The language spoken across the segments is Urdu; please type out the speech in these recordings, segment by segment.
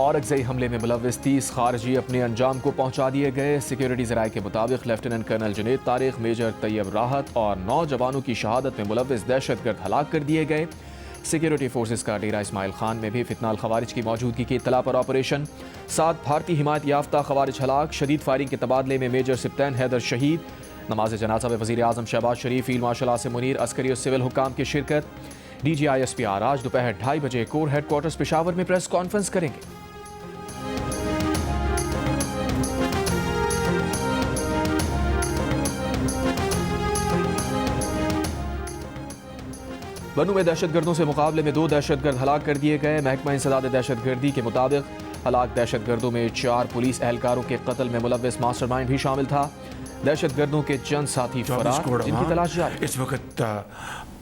اورکزئی حملے میں ملوث 30 خارجی اپنے انجام کو پہنچا دیے گئے۔ سیکیورٹی ذرائع کے مطابق lieutenant colonel Junaid Tariq, major Tayyab Rahat اور 9 جوانوں کی شہادت میں ملوث دہشت گرد ہلاک کر دیے گئے۔ سیکیورٹی فورسز کا ڈیرہ اسماعیل خان میں بھی فتنہ الخوارج کی موجودگی کی اطلاع پر آپریشن۔ 7 بھارتی حمایت یافتہ خوارج ہلاک۔ شدید فائرنگ کے تبادلے میں میجر سپتین حیدر شہید۔ نماز جنازہ میں وزیر اعظم شہباز شریف، فیلڈ مارشل عاصم منیر، عسکری اور سول حکام کی شرکت۔ D G I S P R آج دوپہر 2:30 بجے کور ہیڈ کوارٹرز پشاور میں پریس کانفرنس کریں گے۔ بنو میں دہشت گردوں سے مقابلے میں 2 دہشت گرد ہلاک کر دیے گئے۔ محکمہ انسداد دہشت گردی کے مطابق ہلاک دہشت گردوں میں 4 پولیس اہلکاروں کے قتل میں ملوث ماسٹر مائنڈ بھی شامل تھا۔ دہشت گردوں کے چند ساتھی فرار، جن کی تلاش جاری۔ اس وقت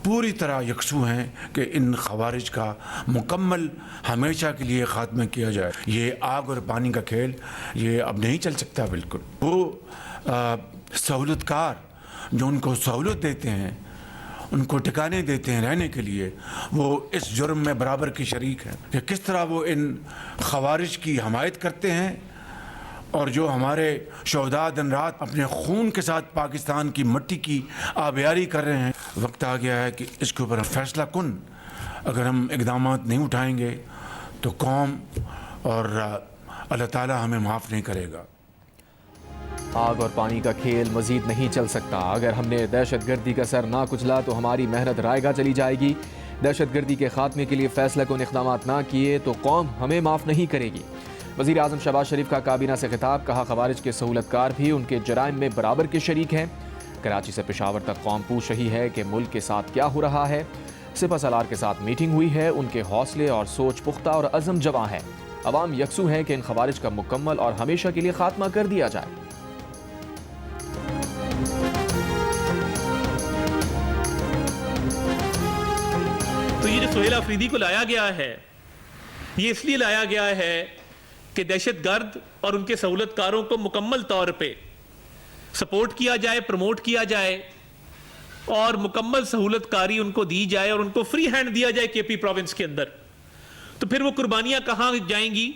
پوری طرح یکسو ہیں کہ ان خوارج کا مکمل ہمیشہ کے لیے خاتمہ کیا جائے۔ یہ آگ اور پانی کا کھیل یہ اب نہیں چل سکتا۔ بالکل وہ سہولت کار جو ان کو سہولت دیتے ہیں، ان کو ٹھکانے دیتے ہیں رہنے کے لیے، وہ اس جرم میں برابر کی شریک ہیں کہ کس طرح وہ ان خوارج کی حمایت کرتے ہیں، اور جو ہمارے شہداء دن رات اپنے خون کے ساتھ پاکستان کی مٹی کی آبیاری کر رہے ہیں۔ وقت آ گیا ہے کہ اس کے اوپر فیصلہ کن اگر ہم اقدامات نہیں اٹھائیں گے تو قوم اور اللہ تعالیٰ ہمیں معاف نہیں کرے گا۔ آگ اور پانی کا کھیل مزید نہیں چل سکتا۔ اگر ہم نے دہشت گردی کا سر نہ کچلا تو ہماری محنت رائے گاہ چلی جائے گی۔ دہشت گردی کے خاتمے کے لیے فیصلہ کن اقدامات نہ کیے تو قوم ہمیں معاف نہیں کرے گی۔ وزیر اعظم شہباز شریف کا کابینہ سے خطاب، کہا خوارج کے سہولت کار بھی ان کے جرائم میں برابر کے شریک ہیں۔ کراچی سے پشاور تک قوم پوچھ رہی ہے کہ ملک کے ساتھ کیا ہو رہا ہے۔ سپہ سالار کے ساتھ میٹنگ ہوئی ہے، ان کے حوصلے اور سوچ پختہ اور عزم جواں ہے۔ عوام یکسو ہے کہ ان خوارج کا مکمل اور ہمیشہ کے لیے خاتمہ کر دیا جائے۔ تو یہ جو سہیل آفریدی کو لایا گیا ہے، یہ اس لیے لایا گیا ہے کہ دہشت گرد اور ان کے سہولت کاروں کو مکمل طور پہ سپورٹ کیا جائے، پروموٹ کیا جائے اور مکمل سہولت کاری ان کو دی جائے اور ان کو فری ہینڈ دیا جائے کے پی پروونس کے اندر۔ تو پھر وہ قربانیاں کہاں جائیں گی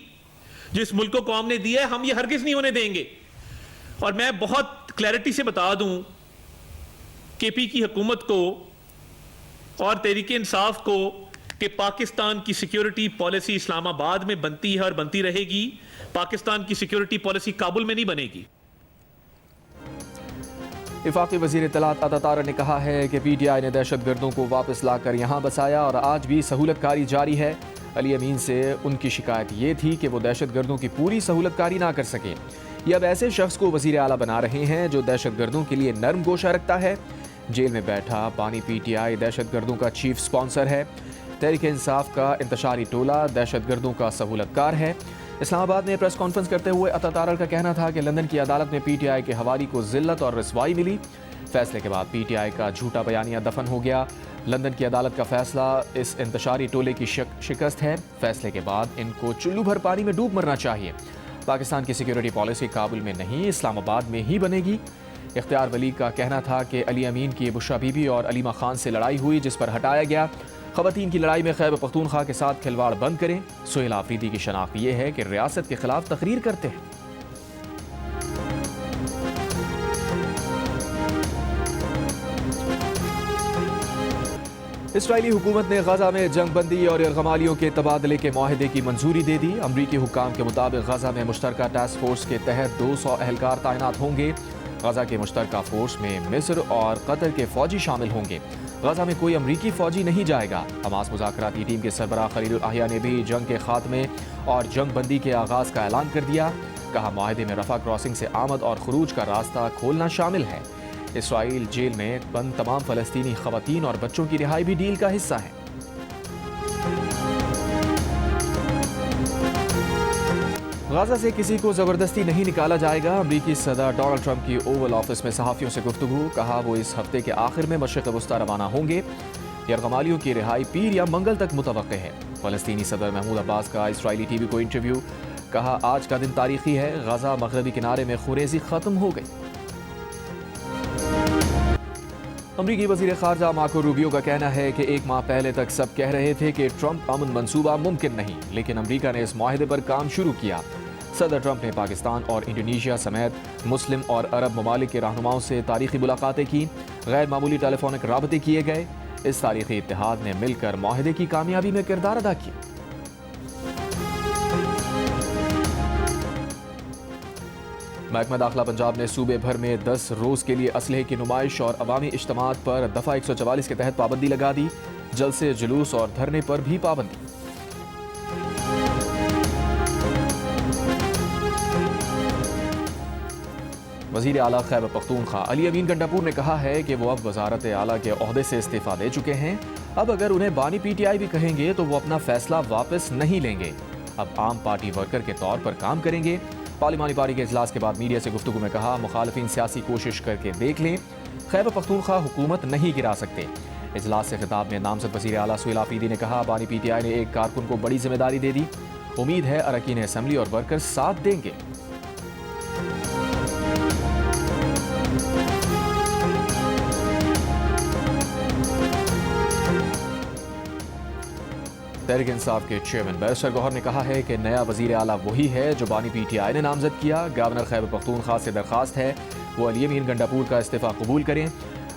جو اس ملک کو قوم نے دیا ہے؟ ہم یہ ہرگز نہیں ہونے دیں گے۔ اور میں بہت کلیئرٹی سے بتا دوں کے پی کی حکومت کو اور تحریک انصاف کو کہ پاکستان کی سیکیورٹی پالیسی اسلام آباد میں بنتی ہے اور بنتی رہے گی۔ پاکستان کی سیکیورٹی پالیسی کابل میں نہیں بنے گی۔ وفاقی وزیر اطلاعات عطا طارق نے کہا ہے کہ پی ٹی آئی نے دہشت گردوں کو واپس لا کر یہاں بسایا اور آج بھی سہولت کاری جاری ہے۔ علی امین سے ان کی شکایت یہ تھی کہ وہ دہشت گردوں کی پوری سہولت کاری نہ کر سکے۔ یہ اب ایسے شخص کو وزیر اعلیٰ بنا رہے ہیں جو دہشت گردوں کے لیے نرم گوشہ رکھتا ہے۔ جیل میں بیٹھا بانی پی ٹی آئی دہشت گردوں کا چیف سپانسر ہے۔ تحریک انصاف کا انتشاری ٹولہ دہشت گردوں کا سہولت کار ہے۔ اسلام آباد میں پریس کانفرنس کرتے ہوئے عطا طارق کا کہنا تھا کہ لندن کی عدالت میں پی ٹی آئی کے حوالی کو ذلت اور رسوائی ملی۔ فیصلے کے بعد پی ٹی آئی کا جھوٹا بیانیہ دفن ہو گیا۔ لندن کی عدالت کا فیصلہ اس انتشاری ٹولے کی شکست ہے۔ فیصلے کے بعد ان کو چلو بھر پانی میں ڈوب مرنا چاہیے۔ پاکستان کی سیکیورٹی پالیسی کابل میں نہیں، اسلام آباد میں ہی بنے گی۔ اختیار ولی کا کہنا تھا کہ علی امین کی بشرا بی بی اور علیمہ خان سے لڑائی ہوئی جس پر ہٹایا گیا۔ خواتین کی لڑائی میں خیبر پختونخوا کے ساتھ کھلواڑ بند کریں۔ سہیل آفریدی کی شناخت یہ ہے کہ ریاست کے خلاف تقریر کرتے ہیں۔ اسرائیلی حکومت نے غزہ میں جنگ بندی اور یرغمالیوں کے تبادلے کے معاہدے کی منظوری دے دی۔ امریکی حکام کے مطابق غزہ میں مشترکہ ٹاسک فورس کے تحت 200 اہلکار تعینات ہوں گے۔ غزہ کے مشترکہ فورس میں مصر اور قطر کے فوجی شامل ہوں گے۔ غزہ میں کوئی امریکی فوجی نہیں جائے گا۔ حماس مذاکراتی ٹیم کے سربراہ خلیل الاحیاء نے بھی جنگ کے خاتمے اور جنگ بندی کے آغاز کا اعلان کر دیا۔ کہا معاہدے میں رفح کراسنگ سے آمد اور خروج کا راستہ کھولنا شامل ہے۔ اسرائیل جیل میں بند تمام فلسطینی خواتین اور بچوں کی رہائی بھی ڈیل کا حصہ ہے۔ غزہ سے کسی کو زبردستی نہیں نکالا جائے گا۔ امریکی صدر ڈونلڈ ٹرمپ کی اوول آفس میں صحافیوں سے گفتگو، کہا وہ اس ہفتے کے آخر میں مشرق وسطی روانہ ہوں گے۔ یرغمالیوں کی رہائی پیر یا منگل تک متوقع ہے۔ فلسطینی صدر محمود عباس کا اسرائیلی ٹی وی کو انٹرویو، کہا آج کا دن تاریخی ہے، غزہ مغربی کنارے میں خوریزی ختم ہو گئی۔ امریکی وزیر خارجہ مارکو روبیو کا کہنا ہے کہ ایک ماہ پہلے تک سب کہہ رہے تھے کہ ٹرمپ امن منصوبہ ممکن نہیں، لیکن امریکہ نے اس معاہدے پر کام شروع کیا۔ صدر ٹرمپ نے پاکستان اور انڈونیشیا سمیت مسلم اور عرب ممالک کے رہنماؤں سے تاریخی ملاقاتیں کی، غیر معمولی ٹیلی فونک رابطے کیے گئے۔ اس تاریخی اتحاد نے مل کر معاہدے کی کامیابی میں کردار ادا کیا۔ محکمہ داخلہ پنجاب نے صوبے بھر میں 10 روز کے لیے اسلحے کی نمائش اور عوامی اجتماعات پر دفعہ 144 کے تحت پابندی لگا دی۔ جلسے، جلوس اور دھرنے پر بھی پابندی۔ وزیر اعلیٰ خیبر پختونخوا علی امین گنڈاپور نے کہا ہے کہ وہ اب وزارت اعلیٰ کے عہدے سے استعفیٰ دے چکے ہیں۔ اب اگر انہیں بانی پی ٹی آئی بھی کہیں گے تو وہ اپنا فیصلہ واپس نہیں لیں گے، اب عام پارٹی ورکر کے طور پر کام کریں گے۔ پارلیمانی پارٹی کے اجلاس کے بعد میڈیا سے گفتگو میں کہا، مخالفین سیاسی کوشش کر کے دیکھ لیں، خیبر پختونخوا حکومت نہیں گرا سکتے۔ اجلاس سے خطاب میں نامزد وزیر اعلیٰ سہیل آفریدی نے کہا، بانی پی ٹی آئی نے ایک کارکن کو بڑی ذمہ داری دے دی، امید ہے اراکین اسمبلی اور ورکر ساتھ دیں گے۔ تحریک انصاف کے چیئرمین بیرسٹر گوہر نے کہا ہے کہ نیا وزیر اعلیٰ وہی ہے جو بانی پی ٹی آئی نے نامزد کیا۔ گورنر خیبر پختونخوا سے درخواست ہے وہ علی امین گنڈاپور کا استعفیٰ قبول کریں۔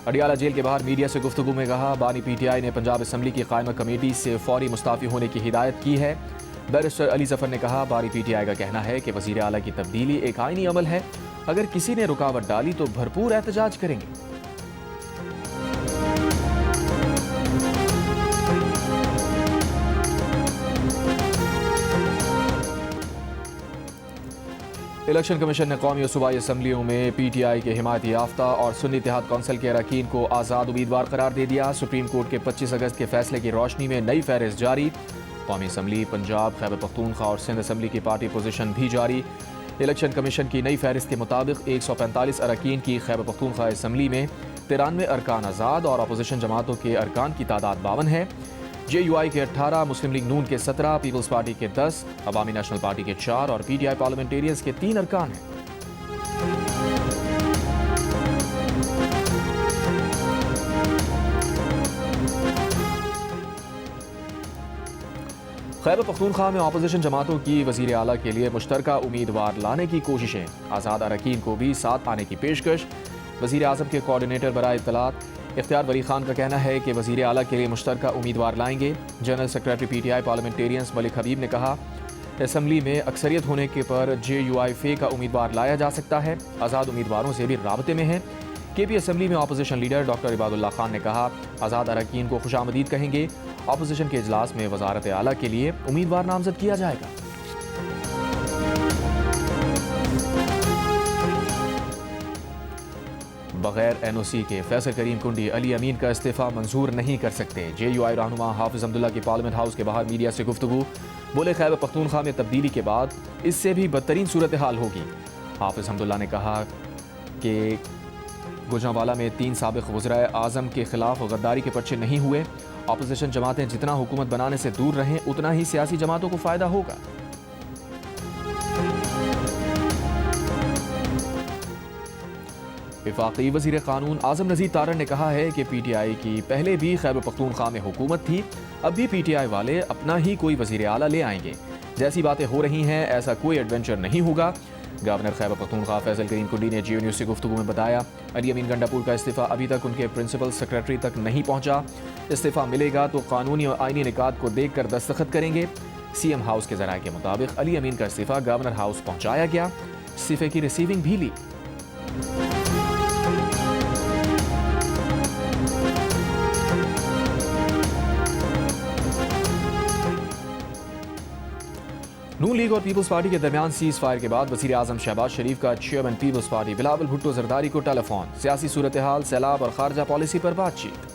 اڈیالہ جیل کے باہر میڈیا سے گفتگو میں کہا، بانی پی ٹی آئی نے پنجاب اسمبلی کی قائمہ کمیٹی سے فوری مستعفی ہونے کی ہدایت کی ہے۔ بیرسٹر علی ظفر نے کہا، بانی پی ٹی آئی کا کہنا ہے کہ وزیر اعلیٰ کی تبدیلی ایک آئینی عمل ہے، اگر کسی نے رکاوٹ ڈالی تو بھرپور احتجاج کریں گے۔ الیکشن کمیشن نے قومی و صوبائی اسمبلیوں میں پی ٹی آئی کے حمایت یافتہ اور سنی اتحاد کونسل کے اراکین کو آزاد امیدوار قرار دے دیا۔ سپریم کورٹ کے 25 اگست کے فیصلے کی روشنی میں نئی فہرست جاری۔ قومی اسمبلی، پنجاب، خیبر پختونخوا اور سندھ اسمبلی کی پارٹی پوزیشن بھی جاری۔ الیکشن کمیشن کی نئی فہرست کے مطابق 145 اراکین کی خیبر پختونخوا اسمبلی میں 93 ارکان آزاد اور اپوزیشن جماعتوں کے ارکان کی تعداد 52 ہے۔ جے یو آئی کے 18، مسلم لیگ نون کے 17، پیپلز پارٹی کے 10، عوامی نیشنل پارٹی کے 4 اور پی ٹی آئی پارلیمنٹیرینز کے 3 ارکان ہیں۔ خیبر پختونخوا میں اپوزیشن جماعتوں کی وزیر اعلیٰ کے لیے مشترکہ امیدوار لانے کی کوششیں، آزاد اراکین کو بھی ساتھ آنے کی پیشکش۔ وزیر اعظم کے کوارڈینیٹر برائے اطلاعات اختیار ولی خان کا کہنا ہے کہ وزیر اعلیٰ کے لیے مشترکہ امیدوار لائیں گے۔ General secretary P T I parliamentarians Malik Habib نے کہا، اسمبلی میں اکثریت ہونے کے پر جے یو آئی فے کا امیدوار لایا جا سکتا ہے، آزاد امیدواروں سے بھی رابطے میں ہیں۔ کے پی اسمبلی میں اپوزیشن لیڈر ڈاکٹر عباد اللہ خان نے کہا، آزاد اراکین کو خوش آمدید کہیں گے، اپوزیشن کے اجلاس میں وزارت اعلیٰ کے لیے امیدوار نامزد کیا جائے گا۔ بغیر این او سی کے فیصل کریم کنڈی علی امین کا استعفیٰ منظور نہیں کر سکتے۔ جے یو آئی رہنما حافظ عبداللہ کی پارلیمنٹ ہاؤس کے باہر میڈیا سے گفتگو، بولے خیبر پختونخوا میں تبدیلی کے بعد اس سے بھی بدترین صورتحال ہوگی۔ حافظ عبداللہ نے کہا کہ گوجرانوالہ میں 3 سابق وزرائے اعظم کے خلاف غداری کے پرچے نہیں ہوئے۔ اپوزیشن جماعتیں جتنا حکومت بنانے سے دور رہیں اتنا ہی سیاسی جماعتوں کو فائدہ ہوگا۔ وفاقی وزیر قانون اعظم نذیر تارڑ نے کہا ہے کہ پی ٹی آئی کی پہلے بھی خیبر پختونخوا میں حکومت تھی، اب بھی پی ٹی آئی والے اپنا ہی کوئی وزیر اعلیٰ لے آئیں گے۔ جیسی باتیں ہو رہی ہیں ایسا کوئی ایڈونچر نہیں ہوگا۔ گورنر خیبر پختونخوا فیصل کریم کنڈی نے جیو نیوز سے گفتگو میں بتایا، علی امین گنڈاپور کا استعفیٰ ابھی تک ان کے پرنسپل سیکرٹری تک نہیں پہنچا۔ استعفیٰ ملے گا تو قانونی اور آئینی نکات کو دیکھ کر دستخط کریں گے۔ سی ایم ہاؤس کے ذرائع کے مطابق علی امین کا استعفیٰ گورنر ہاؤس پہنچایا گیا، استعفے کی ریسیونگ بھی لی۔ نون لیگ اور پیپلز پارٹی کے درمیان سیز فائر کے بعد وزیر اعظم شہباز شریف کا chairman peoples party Bilawal Bhutto Zardari کو ٹیلی فون، سیاسی صورتحال، سیلاب اور خارجہ پالیسی پر بات چیت۔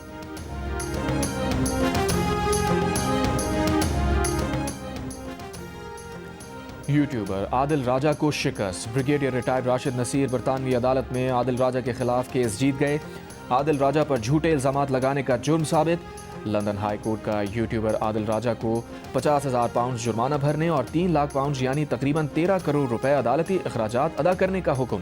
یوٹیوبر عادل راجہ کو شکست، بریگیڈیئر ریٹائرڈ راشد نصیر برطانوی عدالت میں عادل راجہ کے خلاف کیس جیت گئے۔ عادل راجہ پر جھوٹے الزامات لگانے کا جرم ثابت۔ لندن ہائی کورٹ کا یوٹیوبر عادل راجہ کو 50,000 پاؤنڈ جرمانہ بھرنے اور 3 لاکھ پاؤنڈ یعنی تقریباً 13 کروڑ روپے عدالتی اخراجات ادا کرنے کا حکم۔